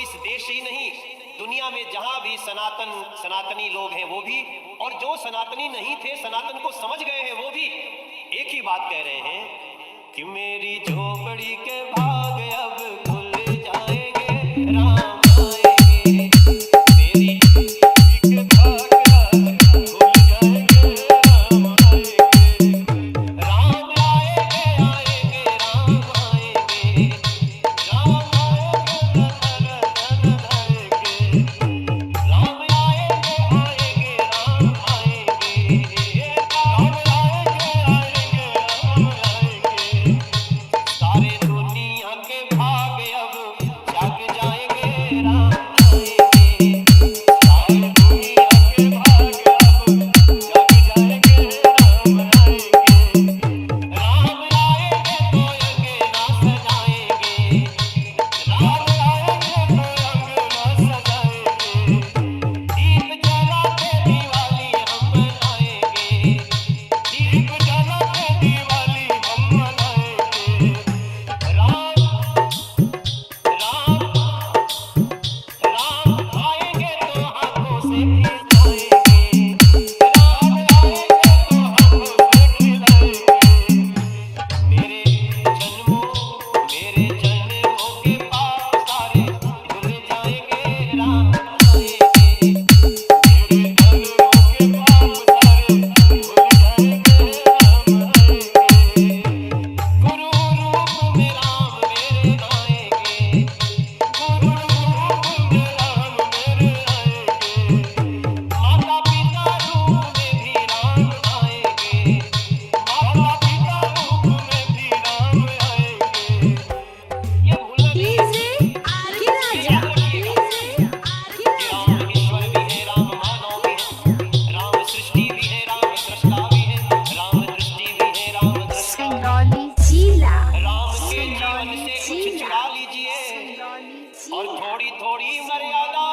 इस देश ही नहीं, दुनिया में जहां भी सनातनी लोग हैं वो भी, और जो सनातनी नहीं थे, सनातन को समझ गए हैं वो भी एक ही बात कह रहे हैं कि मेरी झोपड़ी के भाग अब खुल जाएंगे, राम आएंगे। मेरी झोपड़ी के भाग अब खुल जाएंगे, राम आएंगे। राम आएंगे, आएंगे, राम आएंगे। राम आएंगे, राम आएंगे, आएंगे, राम आएंगे। राम आएंगे, आएंगे, राम आएंगे। सारे दुनिया के भाग अब जग जाएंगे, राम आएंगे। सारे दुनिया के भाग अब जग जाएंगे, राम आएंगे। राम आएंगे तो अंगना सजाएंगे, राम आएंगे तो अंगना सजाएंगे। दीप जला के दिवाली हम मनाएंगे, दीप जला के दिवाली हम मनाएंगे। राम राम राम आएंगे तो हाथों से खिलाएंगे, राम आएंगे तो हाथों से खिलाएंगे। मेरे जन्मों के पाप सारे धुल जाएंगे, राम आएंगे। मेरे जन्मों के पाप सारे धुल जाएंगे, राम आएंगे। गुरु रूप में राम मेरे आएंगे, गुरु रूप में राम मेरे आएंगे। माता पिता रूप में भी राम आएंगे, माता पिता रूप में भी राम आएंगे। ये भूलना नहीं है आगे राजा कि राम ईश्वर भी है, राम मानव भी है, राम सृष्टि भी है, राम सृष्टा भी है, राम दृष्टि भी है, राम दृष्टा। सिंगरौली जिला राम के जीवन से कुछ चुरा लीजिए और थोड़ी थोड़ी मर्यादा